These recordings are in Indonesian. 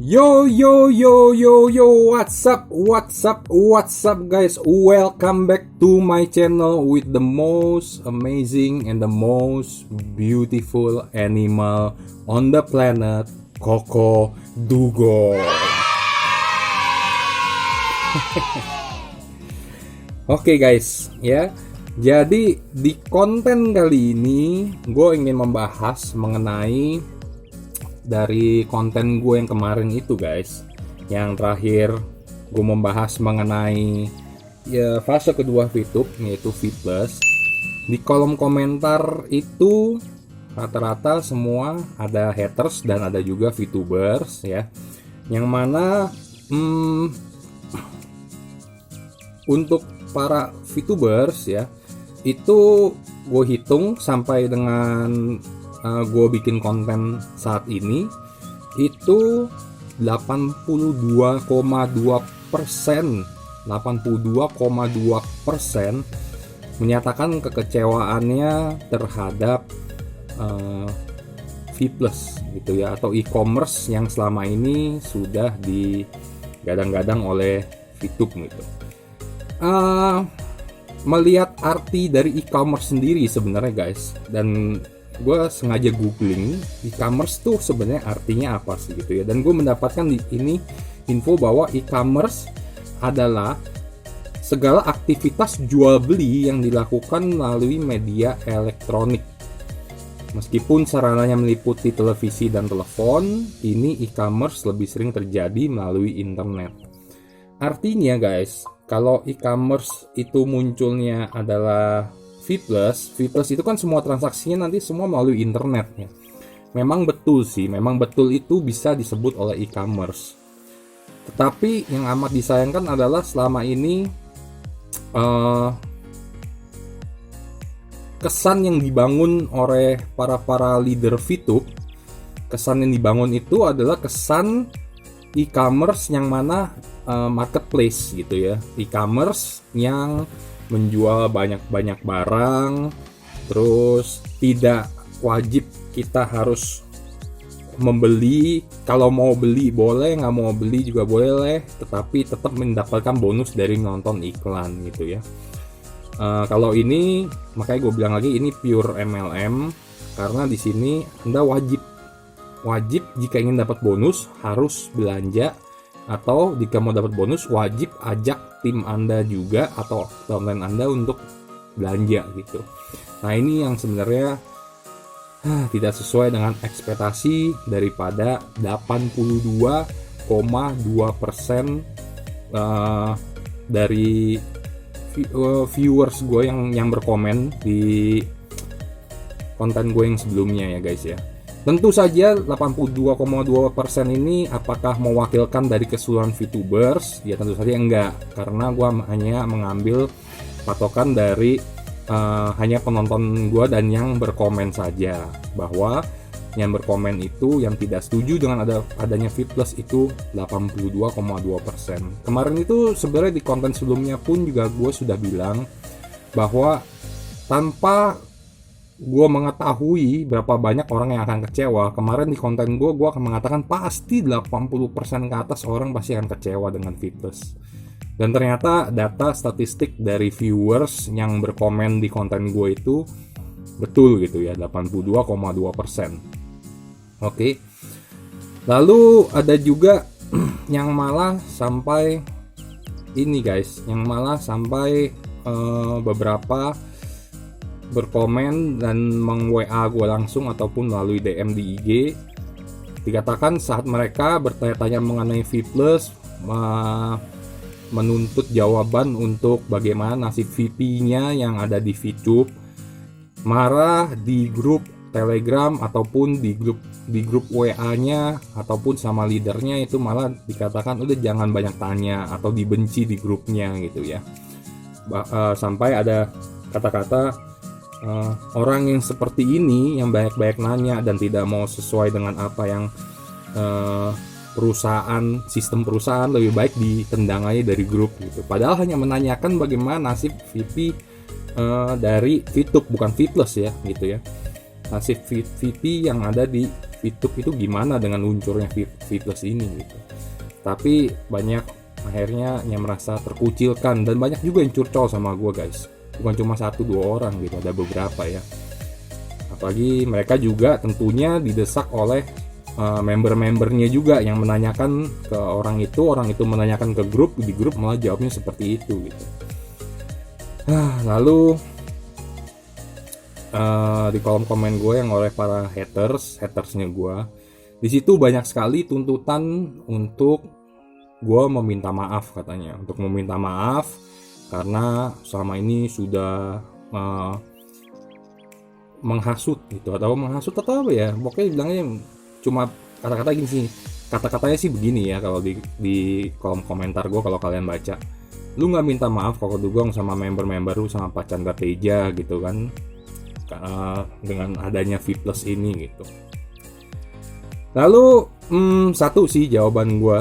Yo yo yo yo yo, what's up guys, welcome back to my channel with the most amazing and the most beautiful animal on the planet, Koko Dugong. Oke guys, ya. Jadi di konten kali ini gue ingin membahas mengenai dari konten gue yang kemarin itu guys. Yang terakhir gue membahas mengenai fase kedua VTube, yaitu V+. Di kolom komentar itu rata-rata semua ada haters dan ada juga VTubers ya. Yang mana untuk para VTubers ya, itu gue hitung sampai dengan gue bikin konten saat ini itu 82,2% menyatakan kekecewaannya terhadap V+ gitu ya, atau e-commerce yang selama ini sudah digadang-gadang oleh VTube gitu. Melihat arti dari e-commerce sendiri sebenarnya guys, dan gue sengaja googling e-commerce tuh sebenarnya artinya apa sih gitu ya, dan gue mendapatkan di ini info bahwa e-commerce adalah segala aktivitas jual beli yang dilakukan melalui media elektronik. Meskipun sarananya meliputi televisi dan telepon, ini e-commerce lebih sering terjadi melalui internet. Artinya guys, kalau e-commerce itu munculnya adalah V+, itu kan semua transaksinya nanti semua melalui internet ya. Memang betul sih, memang betul itu bisa disebut oleh e-commerce. Tetapi yang amat disayangkan adalah selama ini kesan yang dibangun oleh para leader VTube, kesan yang dibangun itu adalah kesan e-commerce yang mana marketplace gitu ya, e-commerce yang menjual banyak barang, terus tidak wajib kita harus membeli, kalau mau beli boleh, nggak mau beli juga boleh, tetapi tetap mendapatkan bonus dari nonton iklan gitu ya. Kalau ini, makanya gue bilang lagi ini pure MLM, karena di sini Anda wajib jika ingin dapat bonus harus belanja, atau jika mau dapat bonus wajib ajak tim Anda juga atau downline Anda untuk belanja gitu. Nah ini yang sebenarnya tidak sesuai dengan ekspektasi daripada 82,2% dari viewers gue yang berkomen di konten gue yang sebelumnya ya guys ya. Tentu saja 82,2% ini apakah mewakilkan dari keseluruhan VTubers? Ya tentu saja enggak, karena gue hanya mengambil patokan dari hanya penonton gue dan yang berkomen saja, bahwa yang berkomen itu yang tidak setuju dengan adanya V+ itu 82,2%. Kemarin itu sebenarnya di konten sebelumnya pun juga gue sudah bilang bahwa tanpa gue mengetahui berapa banyak orang yang akan kecewa, kemarin di konten gue akan mengatakan pasti 80% ke atas orang pasti akan kecewa dengan V+. Dan ternyata data statistik dari viewers yang berkomen di konten gue itu betul gitu ya, 82,2%. Oke. Lalu ada juga yang malah sampai ini guys, yang malah sampai beberapa berkomen dan meng-WA gue langsung ataupun melalui DM di IG, dikatakan saat mereka bertanya-tanya mengenai V+, menuntut jawaban untuk bagaimana nasib VP-nya yang ada di VTube, marah di grup Telegram ataupun di grup WA-nya ataupun sama leadernya, itu malah dikatakan udah jangan banyak tanya atau dibenci di grupnya gitu ya. Sampai ada kata-kata orang yang seperti ini yang banyak-banyak nanya dan tidak mau sesuai dengan apa yang sistem perusahaan, lebih baik ditendang aja dari grup gitu. Padahal hanya menanyakan bagaimana nasib VP dari VTube, bukan V+ ya gitu ya. Nasib VP yang ada di VTube itu gimana dengan luncurnya V Plus ini gitu. Tapi banyak akhirnya yang merasa terkucilkan, dan banyak juga yang curcol sama gue guys, bukan cuma 1-2 orang gitu, ada beberapa ya. Apalagi mereka juga tentunya didesak oleh member-membernya juga yang menanyakan ke orang itu menanyakan ke grup, di grup malah jawabnya seperti itu gitu. Lalu di kolom komen gue yang oleh para hatersnya gue, di situ banyak sekali tuntutan untuk gue meminta maaf, katanya untuk meminta maaf karena selama ini sudah menghasut gitu, atau apa ya, pokoknya bilangnya cuma kata-kata gini sih, kata-katanya sih begini ya kalau di kolom komentar gue, kalau kalian baca, lu nggak minta maaf kalau dugong sama member-member lu sama Pak Chandra Teja gitu kan, dengan adanya V Plus ini gitu. Lalu satu sih jawaban gue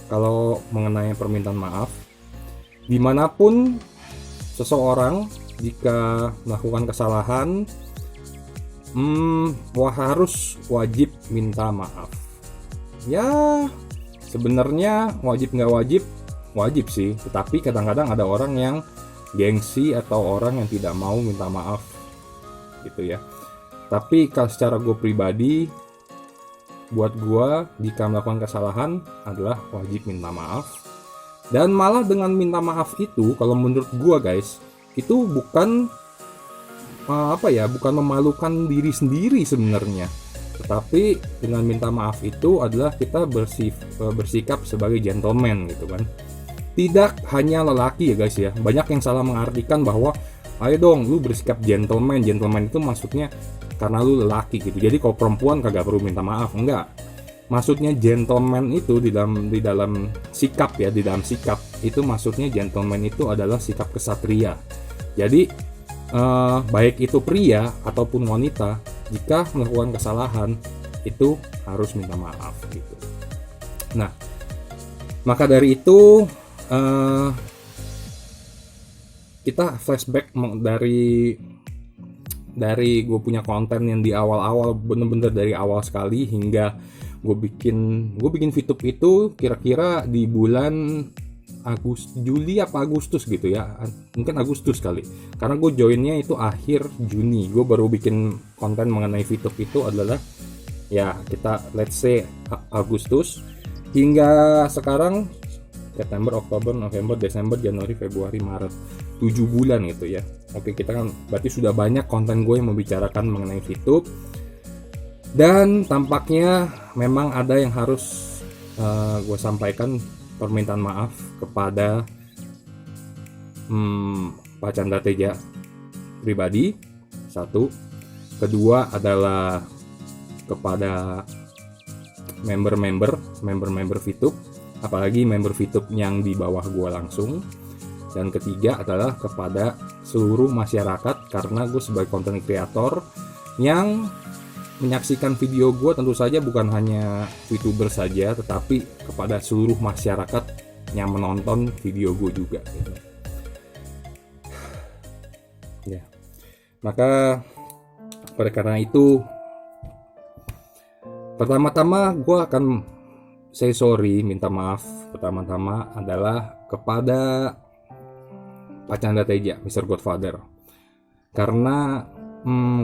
kalau mengenai permintaan maaf, dimanapun seseorang jika melakukan kesalahan harus wajib minta maaf. Ya sebenarnya wajib nggak wajib sih, tetapi kadang-kadang ada orang yang gengsi atau orang yang tidak mau minta maaf gitu ya. Tapi kalau secara gue pribadi, buat gue jika melakukan kesalahan adalah wajib minta maaf. Dan malah dengan minta maaf itu, kalau menurut gue guys, itu bukan bukan memalukan diri sendiri sebenarnya, tetapi dengan minta maaf itu adalah kita bersikap sebagai gentleman gitu kan. Tidak hanya lelaki ya guys ya, banyak yang salah mengartikan bahwa ayo dong lu bersikap gentleman itu maksudnya karena lu lelaki gitu, jadi kalau perempuan kagak perlu minta maaf. Enggak, maksudnya gentleman itu di dalam sikap ya, di dalam sikap itu maksudnya gentleman itu adalah sikap kesatria. Jadi baik itu pria ataupun wanita, jika melakukan kesalahan itu harus minta maaf gitu. Nah, maka dari itu kita flashback dari gue punya konten yang di awal-awal, bener-bener dari awal sekali hingga gue bikin VTube itu kira-kira di bulan Juli apa Agustus gitu ya, mungkin Agustus kali, karena gue joinnya itu akhir Juni. Gue baru bikin konten mengenai VTube itu adalah ya kita let's say Agustus, hingga sekarang September, Oktober, November, Desember, Januari, Februari, Maret, 7 bulan gitu ya. Oke, kita kan berarti sudah banyak konten gue yang membicarakan mengenai VTube, dan tampaknya memang ada yang harus gue sampaikan permintaan maaf kepada Pak Chandra Teja pribadi, satu. Kedua adalah kepada member VTube, apalagi member VTube yang di bawah gue langsung. Dan ketiga adalah kepada seluruh masyarakat, karena gue sebagai content creator yang menyaksikan video gue tentu saja bukan hanya VTuber saja, tetapi kepada seluruh masyarakat yang menonton video gue juga gitu. Ya, maka oleh karena itu, pertama-tama gue akan say sorry, minta maaf pertama-tama adalah kepada Pak Chandra Teja, Mr. Godfather, karena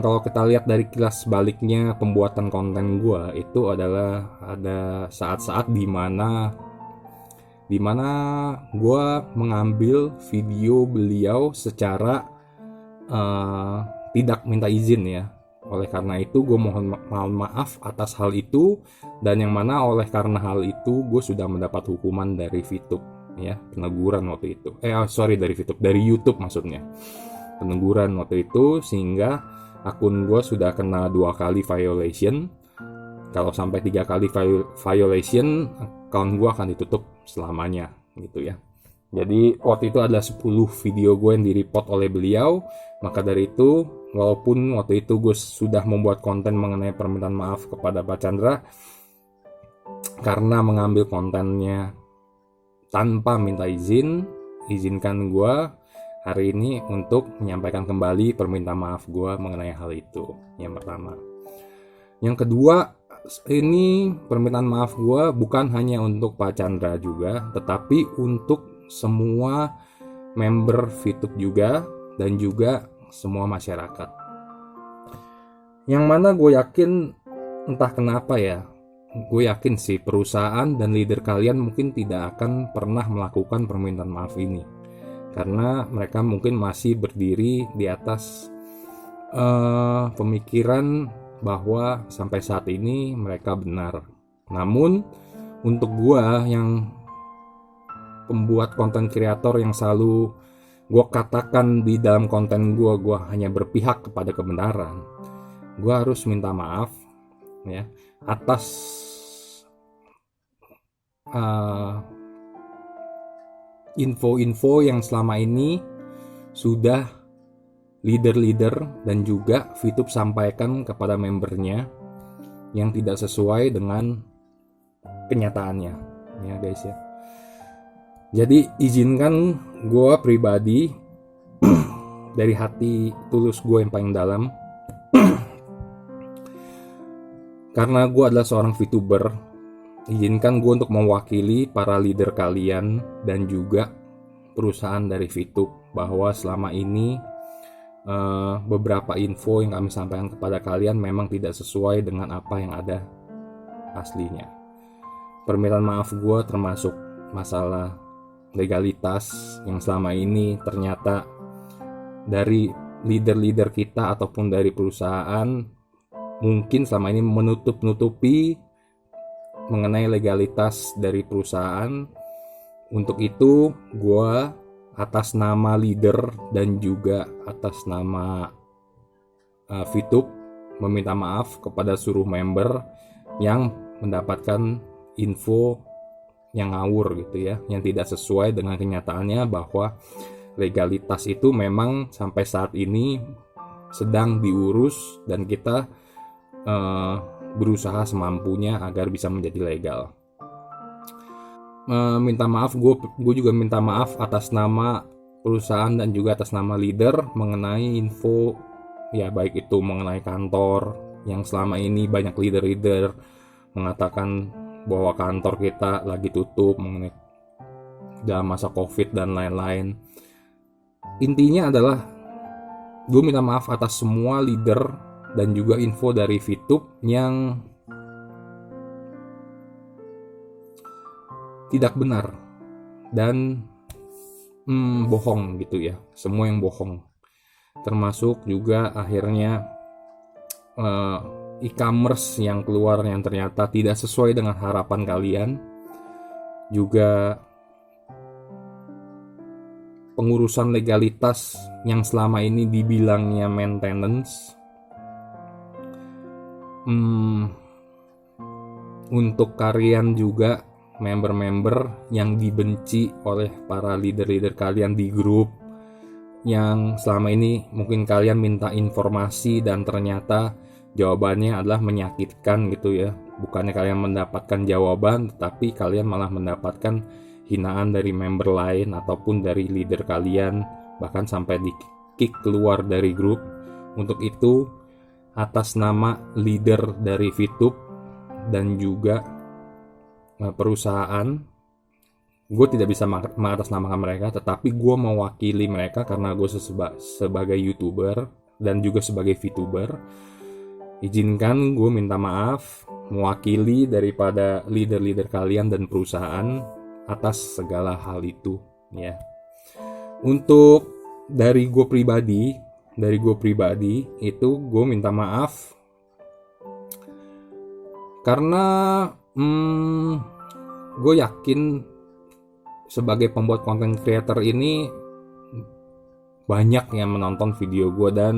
kalau kita lihat dari kilas baliknya pembuatan konten gue itu adalah ada saat-saat dimana gue mengambil video beliau secara tidak minta izin ya. Oleh karena itu gue mohon maaf atas hal itu, dan yang mana oleh karena hal itu gue sudah mendapat hukuman dari VTube ya, peneguran waktu itu. Dari VTube, dari YouTube maksudnya. Peneguran waktu itu, sehingga akun gue sudah kena 2 kali violation. Kalau sampai 3 kali violation, akun gue akan ditutup selamanya gitu ya. Jadi waktu itu ada 10 video gue yang di-report oleh beliau. Maka dari itu, walaupun waktu itu gue sudah membuat konten mengenai permintaan maaf kepada Pak Chandra karena mengambil kontennya tanpa minta izin, izinkan gue hari ini untuk menyampaikan kembali permintaan maaf gue mengenai hal itu. Yang pertama. Yang kedua, ini permintaan maaf gue bukan hanya untuk Pak Chandra juga, tetapi untuk semua member VTube juga, dan juga semua masyarakat. Yang mana gue yakin, entah kenapa ya, gue yakin sih perusahaan dan leader kalian mungkin tidak akan pernah melakukan permintaan maaf ini, karena mereka mungkin masih berdiri di atas pemikiran bahwa sampai saat ini mereka benar. Namun untuk gua yang pembuat konten kreator yang selalu gua katakan di dalam konten gua hanya berpihak kepada kebenaran, gua harus minta maaf ya atas info-info yang selama ini sudah leader-leader dan juga VTube sampaikan kepada membernya yang tidak sesuai dengan kenyataannya ya guys ya. Jadi izinkan gue pribadi dari hati tulus gue yang paling dalam karena gue adalah seorang VTuber, izinkan gue untuk mewakili para leader kalian dan juga perusahaan dari VTube bahwa selama ini beberapa info yang kami sampaikan kepada kalian memang tidak sesuai dengan apa yang ada aslinya. Permintaan maaf gue termasuk masalah legalitas yang selama ini ternyata dari leader-leader kita ataupun dari perusahaan mungkin selama ini menutup-nutupi mengenai legalitas dari perusahaan. Untuk itu gue atas nama leader dan juga atas nama VTube meminta maaf kepada seluruh member yang mendapatkan info yang ngawur gitu ya, yang tidak sesuai dengan kenyataannya, bahwa legalitas itu memang sampai saat ini sedang diurus dan kita berusaha semampunya agar bisa menjadi legal. Minta maaf, gue juga minta maaf atas nama perusahaan dan juga atas nama leader mengenai info ya, baik itu mengenai kantor yang selama ini banyak leader-leader mengatakan bahwa kantor kita lagi tutup mengenai dalam masa COVID dan lain-lain. Intinya adalah gue minta maaf atas semua leader dan juga info dari VTube yang tidak benar dan bohong gitu ya, semua yang bohong, termasuk juga akhirnya e-commerce yang keluar yang ternyata tidak sesuai dengan harapan kalian, juga pengurusan legalitas yang selama ini dibilangnya maintenance. Untuk kalian juga member-member yang dibenci oleh para leader-leader kalian di grup, yang selama ini mungkin kalian minta informasi dan ternyata jawabannya adalah menyakitkan gitu ya. Bukannya kalian mendapatkan jawaban, tetapi kalian malah mendapatkan hinaan dari member lain ataupun dari leader kalian, bahkan sampai di-kick keluar dari grup. Untuk itu, atas nama leader dari VTube dan juga perusahaan, gue tidak bisa mengatasnamakan mereka, tetapi gue mewakili mereka karena gue sebagai YouTuber dan juga sebagai VTuber. Izinkan gue minta maaf mewakili daripada leader-leader kalian dan perusahaan atas segala hal itu ya. Untuk dari gue pribadi itu gue minta maaf karena gue yakin sebagai pembuat konten creator ini banyak yang menonton video gue, dan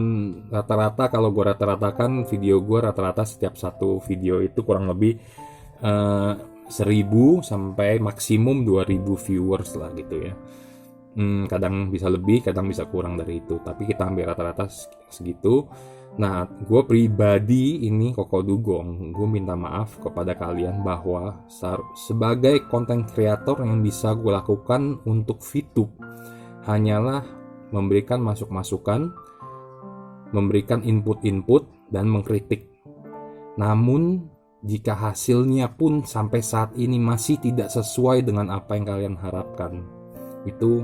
rata-rata kalau gue rata-ratakan video gue rata-rata setiap satu video itu kurang lebih 1.000 sampai maksimum 2.000 viewers lah gitu ya. Kadang bisa lebih, kadang bisa kurang dari itu, tapi kita ambil rata-rata segitu. Nah, gue pribadi ini Koko Dugong, gue minta maaf kepada kalian bahwa sebagai konten kreator yang bisa gue lakukan untuk VTube hanyalah memberikan masukan, memberikan input-input dan mengkritik. Namun jika hasilnya pun sampai saat ini masih tidak sesuai dengan apa yang kalian harapkan, itu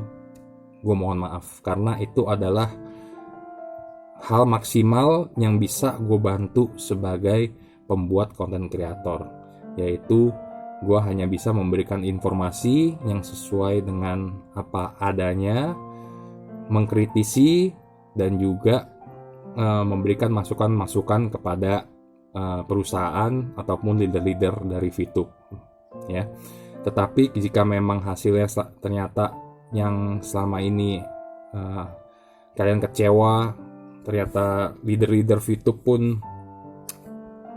gue mohon maaf, karena itu adalah hal maksimal yang bisa gue bantu sebagai pembuat konten kreator, yaitu gue hanya bisa memberikan informasi yang sesuai dengan apa adanya, mengkritisi, dan juga memberikan masukan-masukan kepada perusahaan ataupun leader-leader dari VTube ya. Tetapi jika memang hasilnya ternyata yang selama ini kalian kecewa, ternyata leader-leader VTube pun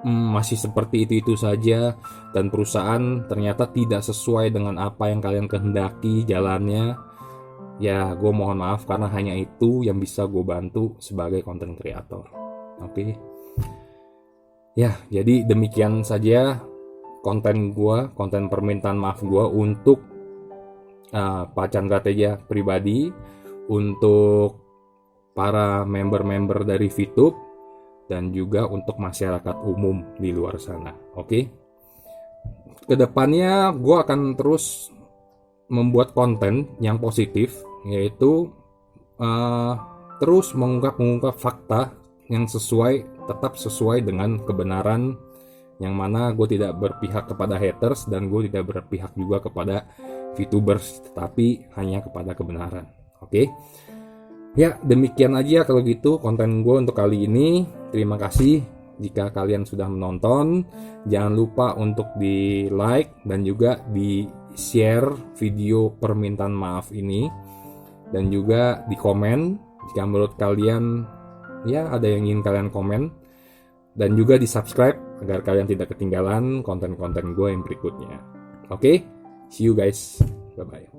masih seperti itu saja, dan perusahaan ternyata tidak sesuai dengan apa yang kalian kehendaki jalannya, ya gue mohon maaf, karena hanya itu yang bisa gue bantu sebagai content creator. Oke. Ya, jadi demikian saja konten gue, konten permintaan maaf gue untuk Pak Chandra Teja pribadi, untuk para member-member dari VTube, dan juga untuk masyarakat umum di luar sana. Oke. Kedepannya gue akan terus membuat konten yang positif, yaitu terus mengungkap fakta yang tetap sesuai dengan kebenaran, yang mana gue tidak berpihak kepada haters dan gue tidak berpihak juga kepada VTubers, tetapi hanya kepada kebenaran. Oke. Ya, demikian aja kalau gitu konten gue untuk kali ini. Terima kasih jika kalian sudah menonton. Jangan lupa untuk di like dan juga di share video permintaan maaf ini, dan juga di komen jika menurut kalian ya ada yang ingin kalian komen, dan juga di subscribe agar kalian tidak ketinggalan konten-konten gue yang berikutnya. Oke, see you guys, bye bye.